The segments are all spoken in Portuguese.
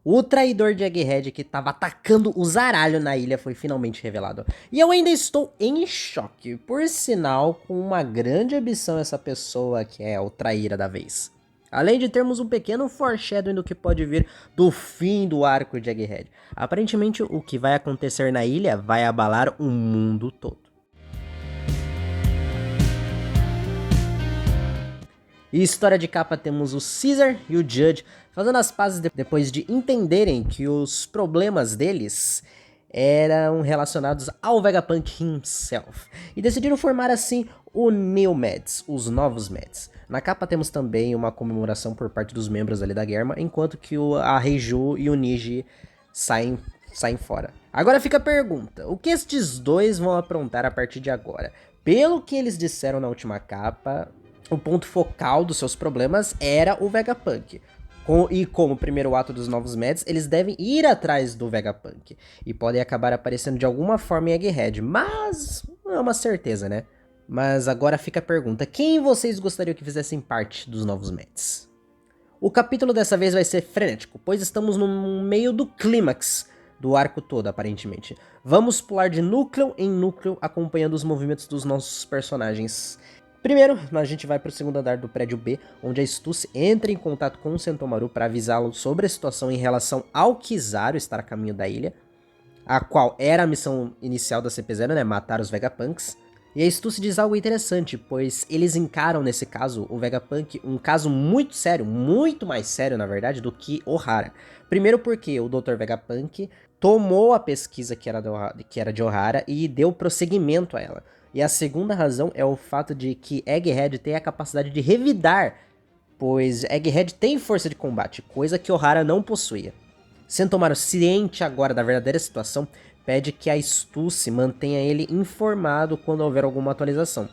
O traidor de Egghead que estava atacando o zaralho na ilha foi finalmente revelado. E eu ainda estou em choque, por sinal, com uma grande ambição essa pessoa que é o traíra da vez. Além de termos um pequeno foreshadowing do que pode vir do fim do arco de Egghead. Aparentemente, o que vai acontecer na ilha vai abalar o mundo todo. E história de capa temos o Caesar e o Judge fazendo as pazes depois de entenderem que os problemas deles eram relacionados ao Vegapunk himself. E decidiram formar assim o New Mads, os novos Mads. Na capa temos também uma comemoração por parte dos membros ali da Germa, enquanto que a Reiju e o Niji saem fora. Agora fica a pergunta, o que estes dois vão aprontar a partir de agora? Pelo que eles disseram na última capa, o ponto focal dos seus problemas era o Vegapunk. E como primeiro ato dos novos Mads, eles devem ir atrás do Vegapunk. E podem acabar aparecendo de alguma forma em Egghead, mas não é uma certeza, né? Mas agora fica a pergunta, quem vocês gostariam que fizessem parte dos novos Mads? O capítulo dessa vez vai ser frenético, pois estamos no meio do clímax do arco todo, aparentemente. Vamos pular de núcleo em núcleo, acompanhando os movimentos dos nossos personagens. Primeiro, a gente vai para o segundo andar do prédio B, onde a Stussy entra em contato com o Sentomaru para avisá-lo sobre a situação em relação ao Kizaru estar a caminho da ilha, a qual era a missão inicial da CP0, né, matar os Vegapunks. E a Stussy diz algo interessante, pois eles encaram nesse caso o Vegapunk um caso muito sério, muito mais sério na verdade, do que Ohara. Primeiro porque o Dr. Vegapunk tomou a pesquisa que era de Ohara e deu prosseguimento a ela. E a segunda razão é o fato de que Egghead tem a capacidade de revidar, pois Egghead tem força de combate, coisa que Ohara não possuía. Sentomaru, ciente agora da verdadeira situação, pede que a Stussy mantenha ele informado quando houver alguma atualização,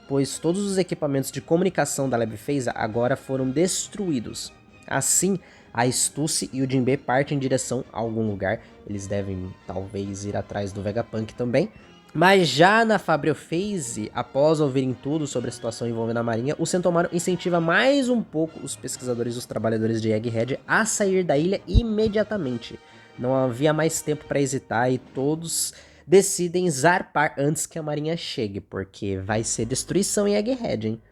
pois todos os equipamentos de comunicação da Lab Phase agora foram destruídos. Assim, a Stussy e o Jinbe partem em direção a algum lugar, eles devem talvez ir atrás do Vegapunk também. Mas já na Fabrio Phase, após ouvirem tudo sobre a situação envolvendo a marinha, o Sentomaru incentiva mais um pouco os pesquisadores e os trabalhadores de Egghead a sair da ilha imediatamente. Não havia mais tempo para hesitar e todos decidem zarpar antes que a marinha chegue, porque vai ser destruição em Egghead, hein?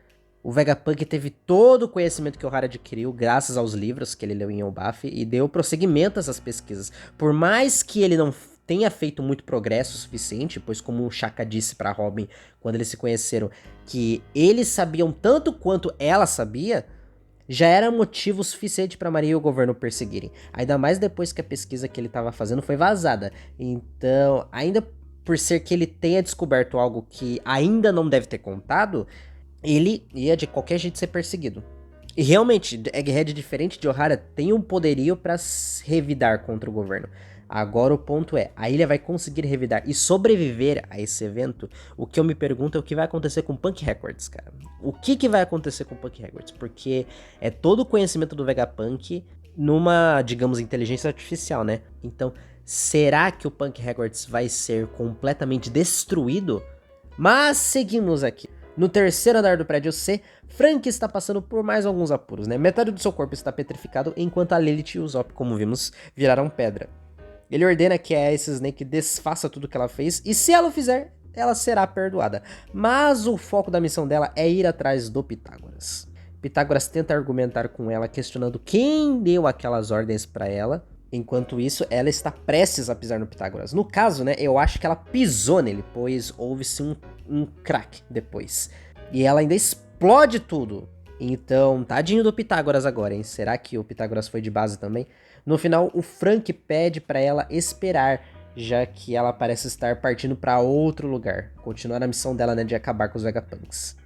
O Vegapunk teve todo o conhecimento que o Ohara adquiriu graças aos livros que ele leu em Elbaf e deu prosseguimento a essas pesquisas. Por mais que ele não tenha feito muito progresso o suficiente, pois como o Shaka disse pra Robin quando eles se conheceram, que eles sabiam tanto quanto ela sabia, já era motivo suficiente pra Maria e o governo perseguirem. Ainda mais depois que a pesquisa que ele estava fazendo foi vazada. Então, ainda por ser que ele tenha descoberto algo que ainda não deve ter contado, ele ia de qualquer jeito ser perseguido. E realmente, Egghead, diferente de Ohara, tem um poderio pra revidar contra o governo. Agora o ponto é, a ilha vai conseguir revidar e sobreviver a esse evento? O que eu me pergunto é o que vai acontecer com Punk Records, cara. O que vai acontecer com Punk Records? Porque é todo o conhecimento do Vegapunk numa, digamos, inteligência artificial, né? Então, será que o Punk Records vai ser completamente destruído? Mas seguimos aqui. No terceiro andar do prédio C, Frank está passando por mais alguns apuros, né? Metade do seu corpo está petrificado, enquanto a Lilith e o Usopp, como vimos, viraram pedra. Ele ordena que a Ice Snake desfaça tudo que ela fez, e se ela o fizer, ela será perdoada. Mas o foco da missão dela é ir atrás do Pitágoras. Pitágoras tenta argumentar com ela, questionando quem deu aquelas ordens para ela. Enquanto isso, ela está prestes a pisar no Pitágoras. No caso, né, eu acho que ela pisou nele, pois houve-se um crack depois. E ela ainda explode tudo. Então, tadinho do Pitágoras agora, hein? Será que o Pitágoras foi de base também? No final, o Frank pede pra ela esperar, já que ela parece estar partindo pra outro lugar. Continuar a missão dela, né, de acabar com os Vegapunks.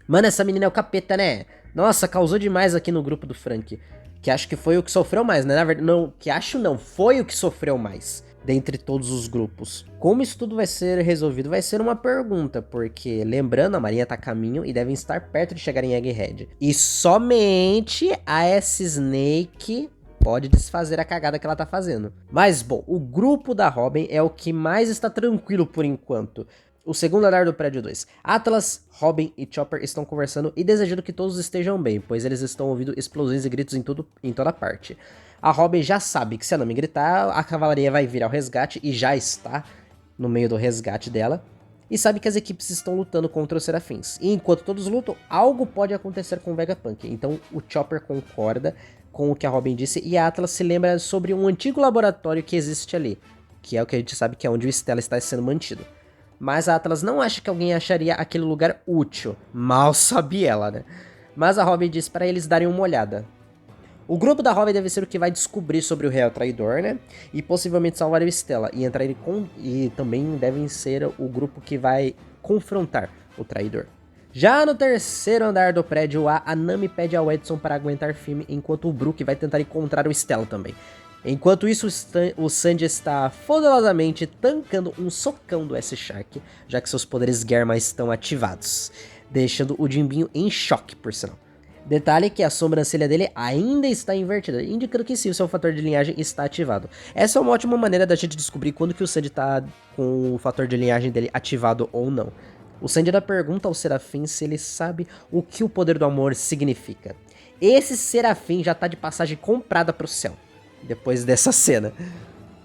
Mano, essa menina é o capeta, né? Nossa, causou demais aqui no grupo do Frank. Que acho que foi o que sofreu mais, né? Na verdade, não, que acho não, foi o que sofreu mais dentre todos os grupos. Como isso tudo vai ser resolvido vai ser uma pergunta, porque lembrando, a marinha tá a caminho e devem estar perto de chegar em Egghead. E somente a S-Snake pode desfazer a cagada que ela tá fazendo. Mas, bom, o grupo da Robin é o que mais está tranquilo por enquanto. O segundo andar do prédio 2. Atlas, Robin e Chopper estão conversando e desejando que todos estejam bem, pois eles estão ouvindo explosões e gritos em toda parte. A Robin já sabe que se a Nami gritar, a cavalaria vai vir ao resgate e já está no meio do resgate dela. E sabe que as equipes estão lutando contra os Serafins. E enquanto todos lutam, algo pode acontecer com o Vegapunk. Então o Chopper concorda com o que a Robin disse e a Atlas se lembra sobre um antigo laboratório que existe ali. Que é o que a gente sabe que é onde o Stella está sendo mantido. Mas a Atlas não acha que alguém acharia aquele lugar útil. Mal sabe ela, né? Mas a Robin diz para eles darem uma olhada. O grupo da Robin deve ser o que vai descobrir sobre o real traidor, né? E possivelmente salvar o Stella. E também devem ser o grupo que vai confrontar o traidor. Já no terceiro andar do prédio A, a Nami pede ao Edson para aguentar firme, enquanto o Brook vai tentar encontrar o Stella também. Enquanto isso, o Sanji está poderosamente tancando um socão do S-Shark, já que seus poderes Germa estão ativados, deixando o Jinbinho em choque, por sinal. Detalhe que a sobrancelha dele ainda está invertida, indicando que sim, o seu fator de linhagem está ativado. Essa é uma ótima maneira da gente descobrir quando que o Sanji está com o fator de linhagem dele ativado ou não. O Sanji ainda pergunta ao Serafim se ele sabe o que o poder do amor significa. Esse Serafim já está de passagem comprada para o céu, depois dessa cena.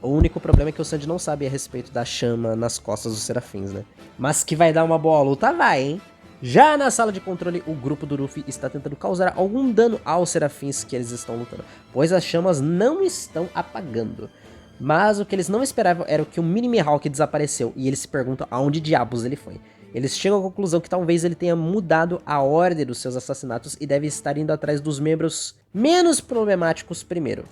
O único problema é que o Sanji não sabe a respeito da chama nas costas dos Serafins, né? Mas que vai dar uma boa luta, vai, hein? Já na sala de controle, o grupo do Luffy está tentando causar algum dano aos Serafins que eles estão lutando, pois as chamas não estão apagando. Mas o que eles não esperavam era que o Mini Mihawk desapareceu, e eles se perguntam aonde diabos ele foi. Eles chegam à conclusão que talvez ele tenha mudado a ordem dos seus assassinatos e deve estar indo atrás dos membros menos problemáticos primeiro.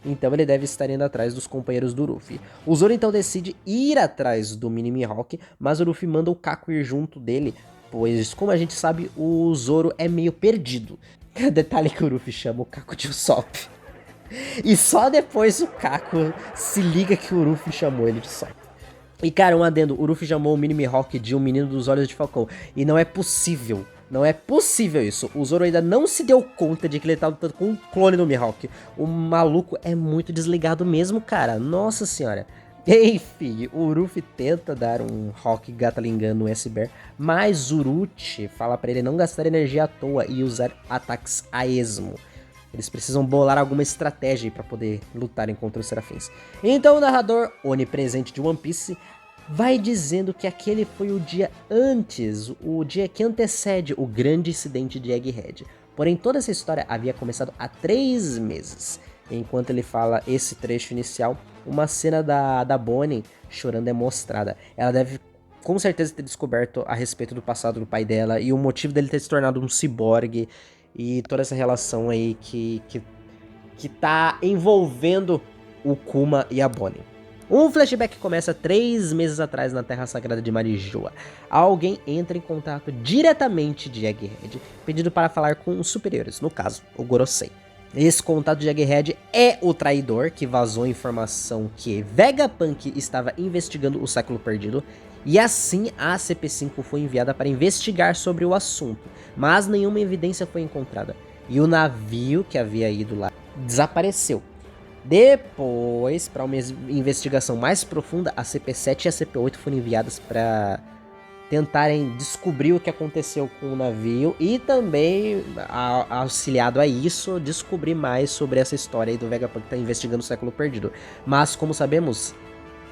Então ele deve estar indo atrás dos companheiros do Luffy. O Zoro então decide ir atrás do Mini Mihawk, mas o Luffy manda o Kako ir junto dele, pois, como a gente sabe, o Zoro é meio perdido. Detalhe que o Luffy chama o Kako de Usopp. E só depois o Kako se liga que o Luffy chamou ele de Usopp. E cara, um adendo, o Luffy chamou o Mini Mihawk de um menino dos olhos de falcão. E não é possível. Não é possível isso. O Zoro ainda não se deu conta de que ele tá lutando com um clone do Mihawk. O maluco é muito desligado mesmo, cara. Nossa senhora. Enfim, o Luffy tenta dar um Hawk Gatlingun no S-Bear, mas Zuruchi fala pra ele não gastar energia à toa e usar ataques a esmo. Eles precisam bolar alguma estratégia para poder lutarem contra os Serafins. Então o narrador, onipresente de One Piece, vai dizendo que aquele foi o dia antes, o dia que antecede o grande incidente de Egghead. Porém, toda essa história havia começado há 3 meses. Enquanto ele fala esse trecho inicial, uma cena da Bonnie chorando é mostrada. Ela deve com certeza ter descoberto a respeito do passado do pai dela e o motivo dele ter se tornado um ciborgue e toda essa relação aí que tá envolvendo o Kuma e a Bonnie. Um flashback começa 3 meses atrás na Terra Sagrada de Marijoa. Alguém entra em contato diretamente de Egghead, pedindo para falar com os superiores, no caso, o Gorosei. Esse contato de Egghead é o traidor que vazou a informação que Vegapunk estava investigando o século perdido, e assim a CP5 foi enviada para investigar sobre o assunto, mas nenhuma evidência foi encontrada, e o navio que havia ido lá desapareceu. Depois, para uma investigação mais profunda, a CP7 e a CP8 foram enviadas para tentarem descobrir o que aconteceu com o navio e também, auxiliado a isso, descobrir mais sobre essa história aí do Vegapunk que está investigando o século perdido. Mas, como sabemos,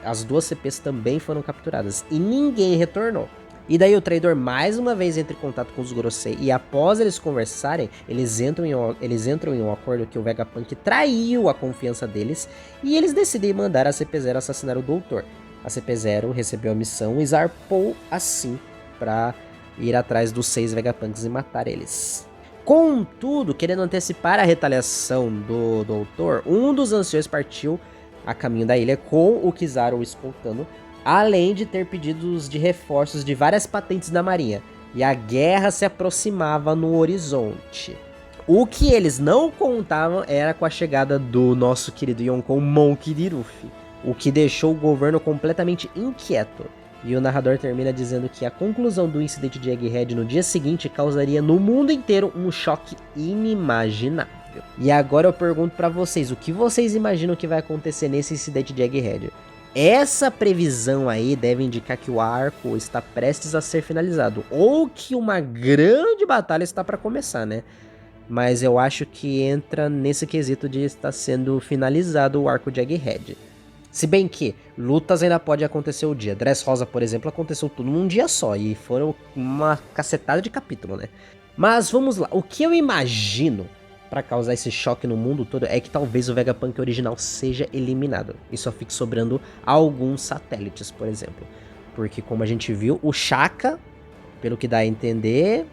as 2 CPs também foram capturadas e ninguém retornou. E daí o traidor mais uma vez entra em contato com os Gorosei e após eles conversarem, eles entram em um acordo que o Vegapunk traiu a confiança deles e eles decidem mandar a CP0 assassinar o Doutor. A CP0 recebeu a missão e zarpou assim para ir atrás dos 6 Vegapunks e matar eles. Contudo, querendo antecipar a retaliação do Doutor, um dos anciões partiu a caminho da ilha com o Kizaru escoltando, além de ter pedidos de reforços de várias patentes da marinha, e a guerra se aproximava no horizonte. O que eles não contavam era com a chegada do nosso querido Yonkou Monkey D. Luffy, o que deixou o governo completamente inquieto. E o narrador termina dizendo que a conclusão do incidente de Egghead no dia seguinte causaria no mundo inteiro um choque inimaginável. E agora eu pergunto pra vocês, o que vocês imaginam que vai acontecer nesse incidente de Egghead? Essa previsão aí deve indicar que o arco está prestes a ser finalizado, ou que uma grande batalha está para começar, né? mas eu acho que entra nesse quesito de estar sendo finalizado o arco de Egghead. Se bem que lutas ainda pode acontecer o dia. Dressrosa, por exemplo, aconteceu tudo num dia só e foram uma cacetada de capítulo, né? Mas vamos lá, o que eu imagino pra causar esse choque no mundo todo é que talvez o Vegapunk original seja eliminado e só fique sobrando alguns satélites, por exemplo. Porque como a gente viu, o Shaka, pelo que dá a entender,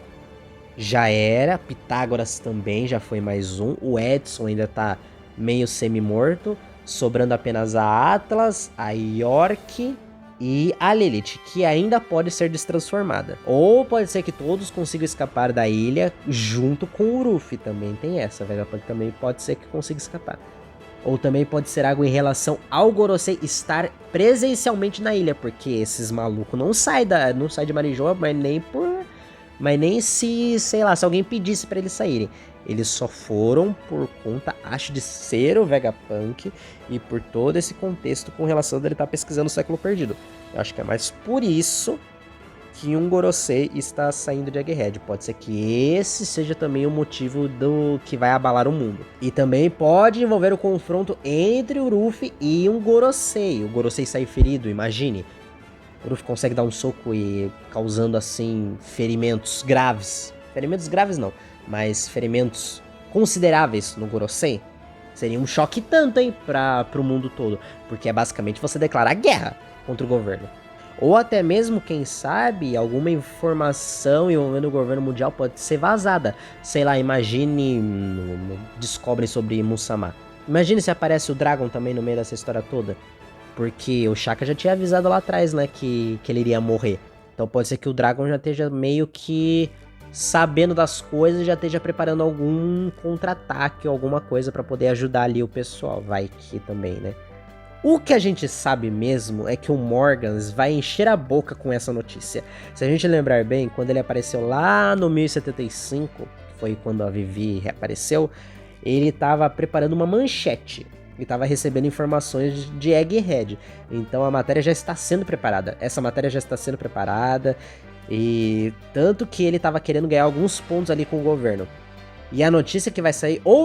já era, Pitágoras também já foi mais um, o Edson ainda tá meio semi-morto, sobrando apenas a Atlas, a York e a Lilith, que ainda pode ser destransformada. Ou pode ser que todos consigam escapar da ilha junto com o Ruffy, também tem essa, Vegapunk também pode ser que consiga escapar. Ou também pode ser algo em relação ao Gorosei estar presencialmente na ilha, porque esses malucos não saem de Marijoa, mas nem se, sei lá, se alguém pedisse pra eles saírem. Eles só foram por conta, acho, de ser o Vegapunk e por todo esse contexto com relação a ele estar pesquisando o século perdido. Eu acho que é mais por isso que um Gorosei está saindo de Egghead. Pode ser que esse seja também o motivo do que vai abalar o mundo. E também pode envolver o confronto entre o Ruffy e um Gorosei. O Gorosei sair ferido, imagine. O Ruffy consegue dar um soco e causando assim ferimentos graves. Ferimentos graves não, mas ferimentos consideráveis no Gorosei. Seria um choque tanto, hein, pro mundo todo. Porque é basicamente você declarar guerra contra o governo. Ou até mesmo, quem sabe, alguma informação envolvendo o governo mundial pode ser vazada. Sei lá, imagine... descobrem sobre Musamá. Imagine se aparece o Dragon também no meio dessa história toda. Porque o Shaka já tinha avisado lá atrás, né, que ele iria morrer. Então pode ser que o Dragon já esteja meio que sabendo das coisas e já esteja preparando algum contra-ataque ou alguma coisa pra poder ajudar ali o pessoal. Vai que também, né? O que a gente sabe mesmo é que o Morgans vai encher a boca com essa notícia. Se a gente lembrar bem, quando ele apareceu lá no 1075, que foi quando a Vivi reapareceu, ele estava preparando uma manchete e estava recebendo informações de Egghead. Então a matéria já está sendo preparada. Essa matéria já está sendo preparada e tanto que ele estava querendo ganhar alguns pontos ali com o governo. E a notícia que vai sair ou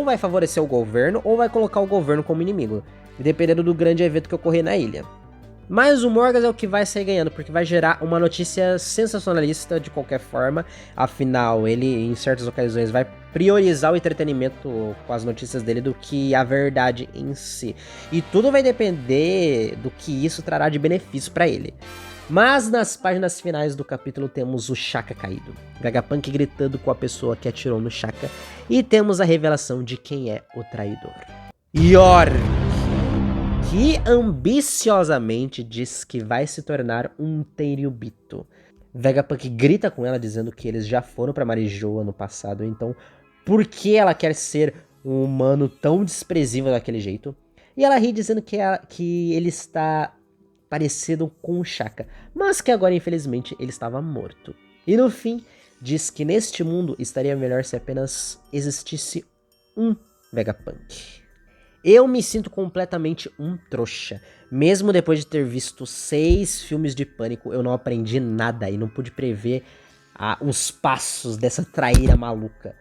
vai favorecer o governo ou vai colocar o governo como inimigo, dependendo do grande evento que ocorrer na ilha. Mas o Morgans é o que vai sair ganhando, porque vai gerar uma notícia sensacionalista de qualquer forma. Afinal, ele em certas ocasiões vai priorizar o entretenimento com as notícias dele do que a verdade em si. E tudo vai depender do que isso trará de benefício para ele. Mas nas páginas finais do capítulo temos o Shaka caído, Vegapunk gritando com a pessoa que atirou no Shaka, e temos a revelação de quem é o traidor. York, que ambiciosamente diz que vai se tornar um Tenryubito. Vegapunk grita com ela dizendo que eles já foram pra Marijoa no passado, então por que ela quer ser um humano tão desprezível daquele jeito? E ela ri dizendo que ele está parecido com o Shaka, mas que agora infelizmente ele estava morto. E no fim, diz que neste mundo estaria melhor se apenas existisse um Vegapunk. Eu me sinto completamente um trouxa. Mesmo depois de ter visto 6 filmes de Pânico, eu não aprendi nada e não pude prever os passos dessa traíra maluca.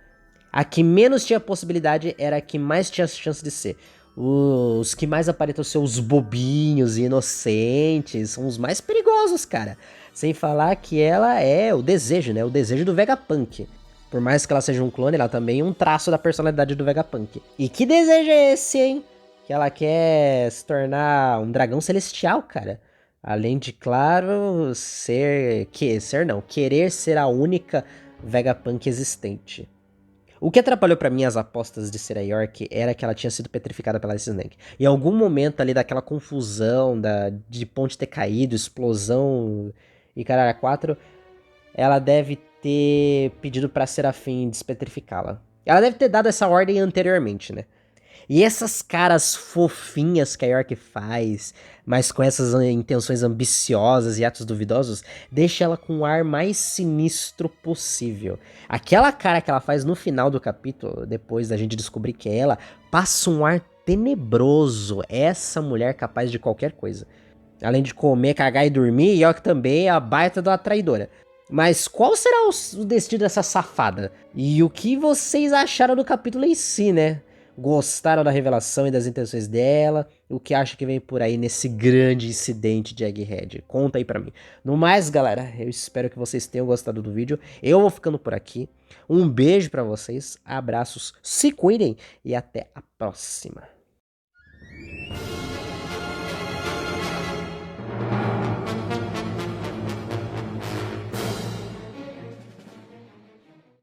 A que menos tinha possibilidade era a que mais tinha chance de ser. Os que mais aparentam ser os bobinhos e inocentes são os mais perigosos, cara. Sem falar que ela é o desejo, né? O desejo do Vegapunk. Por mais que ela seja um clone, ela também é um traço da personalidade do Vegapunk. E que desejo é esse, hein? Que ela quer se tornar um dragão celestial, cara. Além de, claro, querer ser a única Vegapunk existente. O que atrapalhou pra mim as apostas de ser a York era que ela tinha sido petrificada pela Ice Snake. Em algum momento ali daquela confusão de ponte ter caído, explosão e caralho 4, ela deve ter pedido pra Serafim despetrificá-la. Ela deve ter dado essa ordem anteriormente, né? E essas caras fofinhas que a York faz, mas com essas intenções ambiciosas e atos duvidosos, deixa ela com o ar mais sinistro possível. Aquela cara que ela faz no final do capítulo, depois da gente descobrir que é ela, passa um ar tenebroso. Essa mulher capaz de qualquer coisa. Além de comer, cagar e dormir, York também é a baita da traidora. Mas qual será o destino dessa safada? E o que vocês acharam do capítulo em si, né? Gostaram da revelação e das intenções dela? O que acha que vem por aí nesse grande incidente de Egghead? Conta aí pra mim. No mais, galera, eu espero que vocês tenham gostado do vídeo. Eu vou ficando por aqui. Um beijo pra vocês, abraços, se cuidem e até a próxima.